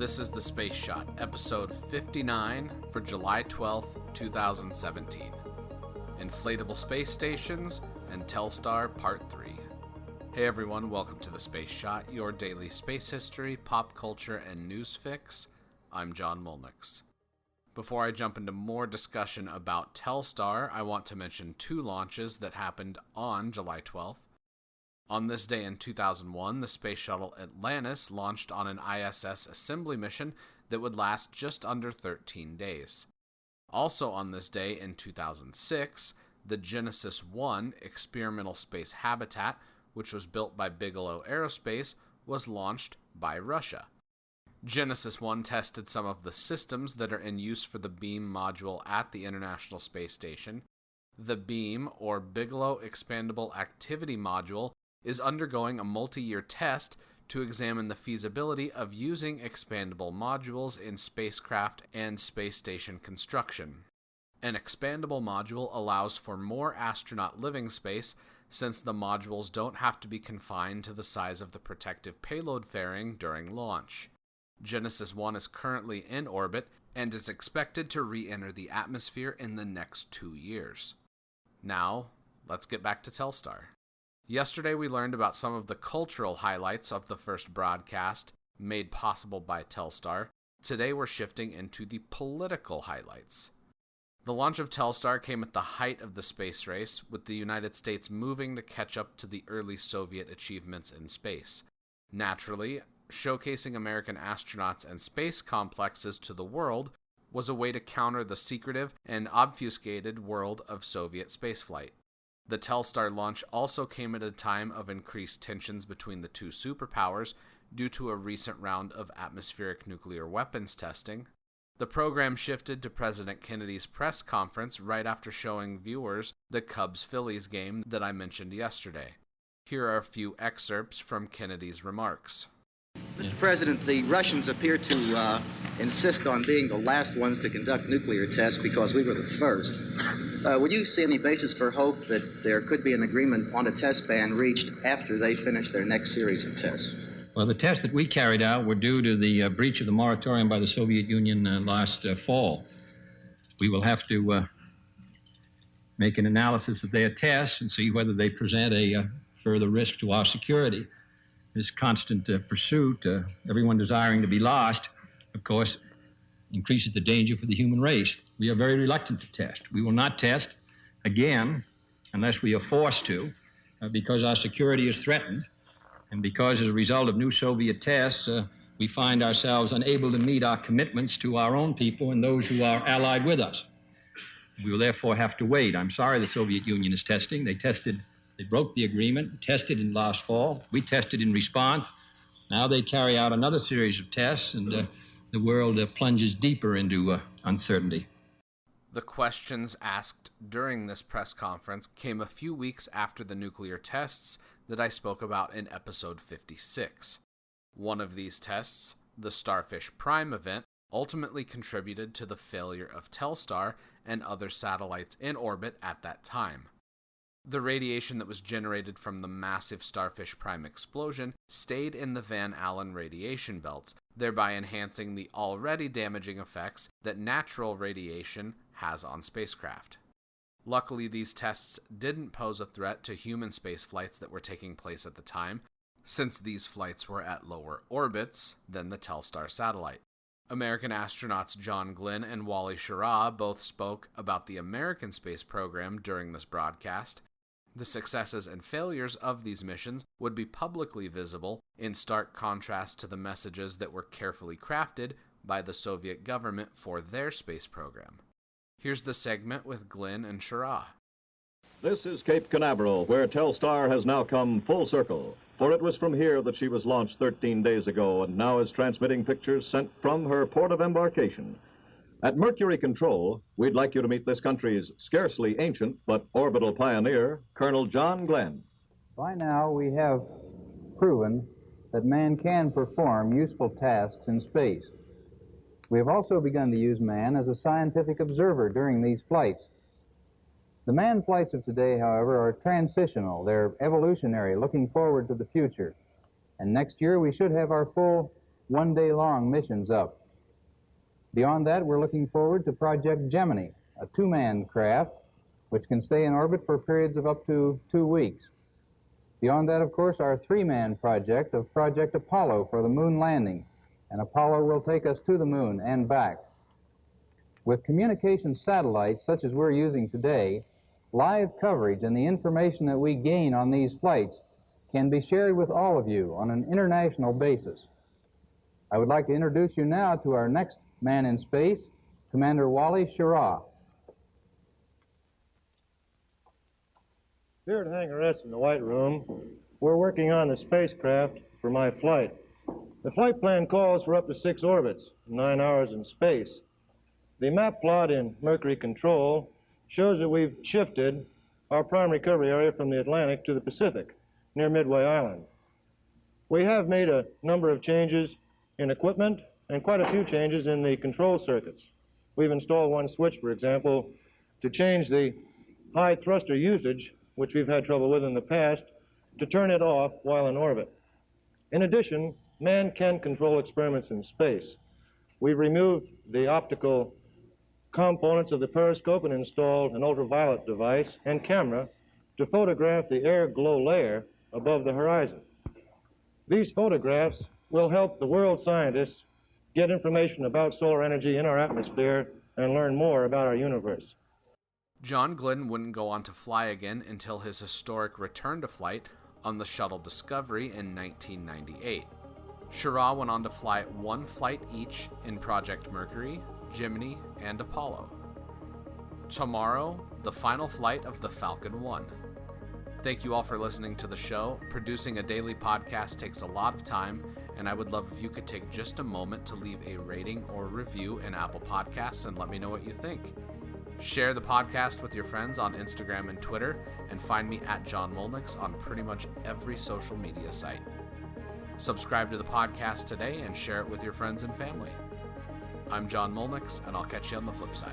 This is The Space Shot, episode 59 for July 12th, 2017. Inflatable Space Stations and Telstar Part 3. Hey everyone, welcome to The Space Shot, your daily space history, pop culture, and news fix. I'm John Molnix. Before I jump into more discussion about Telstar, I want to mention two launches that happened on July 12th. On this day in 2001, the space shuttle Atlantis launched on an ISS assembly mission that would last just under 13 days. Also on this day in 2006, the Genesis 1 experimental space habitat, which was built by Bigelow Aerospace, was launched by Russia. Genesis 1 tested some of the systems that are in use for the beam module at the International Space Station. The beam, or Bigelow Expandable Activity Module, is undergoing a multi-year test to examine the feasibility of using expandable modules in spacecraft and space station construction. An expandable module allows for more astronaut living space since the modules don't have to be confined to the size of the protective payload fairing during launch. Genesis 1 is currently in orbit and is expected to re-enter the atmosphere in the next 2 years. Now, let's get back to Telstar. Yesterday we learned about some of the cultural highlights of the first broadcast, made possible by Telstar. Today we're shifting into the political highlights. The launch of Telstar came at the height of the space race, with the United States moving to catch up to the early Soviet achievements in space. Naturally, showcasing American astronauts and space complexes to the world was a way to counter the secretive and obfuscated world of Soviet spaceflight. The Telstar launch also came at a time of increased tensions between the two superpowers due to a recent round of atmospheric nuclear weapons testing. The program shifted to President Kennedy's press conference right after showing viewers the Cubs-Phillies game that I mentioned yesterday. Here are a few excerpts from Kennedy's remarks. Mr. President, the Russians appear to insist on being the last ones to conduct nuclear tests because we were the first. Would you see any basis for hope that there could be an agreement on a test ban reached after they finish their next series of tests? Well, the tests that we carried out were due to the breach of the moratorium by the Soviet Union last fall. We will have to make an analysis of their tests and see whether they present a further risk to our security. This constant pursuit, everyone desiring to be lost, of course, increases the danger for the human race. We are very reluctant to test. We will not test again unless we are forced to, because our security is threatened, and because as a result of new Soviet tests, we find ourselves unable to meet our commitments to our own people and those who are allied with us. We will therefore have to wait. I'm sorry the Soviet Union is testing. They broke the agreement, tested in last fall. We tested in response. Now they carry out another series of tests, and the world plunges deeper into uncertainty. The questions asked during this press conference came a few weeks after the nuclear tests that I spoke about in episode 56. One of these tests, the Starfish Prime event, ultimately contributed to the failure of Telstar and other satellites in orbit at that time. The radiation that was generated from the massive Starfish Prime explosion stayed in the Van Allen radiation belts, thereby enhancing the already damaging effects that natural radiation has on spacecraft. Luckily, these tests didn't pose a threat to human space flights that were taking place at the time, since these flights were at lower orbits than the Telstar satellite. American astronauts John Glenn and Wally Schirra both spoke about the American space program during this broadcast. The successes and failures of these missions would be publicly visible, in stark contrast to the messages that were carefully crafted by the Soviet government for their space program. Here's the segment with Glenn and Schirra. This is Cape Canaveral, where Telstar has now come full circle, for it was from here that she was launched 13 days ago and now is transmitting pictures sent from her port of embarkation. At Mercury Control, we'd like you to meet this country's scarcely ancient but orbital pioneer, Colonel John Glenn. By now, we have proven that man can perform useful tasks in space. We have also begun to use man as a scientific observer during these flights. The manned flights of today, however, are transitional. They're evolutionary, looking forward to the future. And next year, we should have our full one-day-long missions up. Beyond that, we're looking forward to Project Gemini, a two-man craft which can stay in orbit for periods of up to 2 weeks. Beyond that, of course, our three-man project of Project Apollo for the moon landing, and Apollo will take us to the moon and back. With communication satellites such as we're using today, live coverage and the information that we gain on these flights can be shared with all of you on an international basis. I would like to introduce you now to our next man in space, Commander Wally Schirra. Here at Hangar S in the White Room, we're working on the spacecraft for my flight. The flight plan calls for up to 6 orbits, 9 hours in space. The map plot in Mercury Control shows that we've shifted our prime recovery area from the Atlantic to the Pacific, near Midway Island. We have made a number of changes in equipment and quite a few changes in the control circuits. We've installed one switch, for example, to change the high thruster usage, which we've had trouble with in the past, to turn it off while in orbit. In addition, man can control experiments in space. We've removed the optical components of the periscope and installed an ultraviolet device and camera to photograph the air glow layer above the horizon. These photographs will help the world scientists get information about solar energy in our atmosphere and learn more about our universe. John Glenn wouldn't go on to fly again until his historic return to flight on the Shuttle Discovery in 1998. Schirra went on to fly 1 flight each in Project Mercury, Gemini, and Apollo. Tomorrow, the final flight of the Falcon 1. Thank you all for listening to the show. Producing a daily podcast takes a lot of time, and I would love if you could take just a moment to leave a rating or review in Apple Podcasts and let me know what you think. Share the podcast with your friends on Instagram and Twitter, and find me at John Molnix on pretty much every social media site. Subscribe to the podcast today and share it with your friends and family. I'm John Molnix, and I'll catch you on the flip side.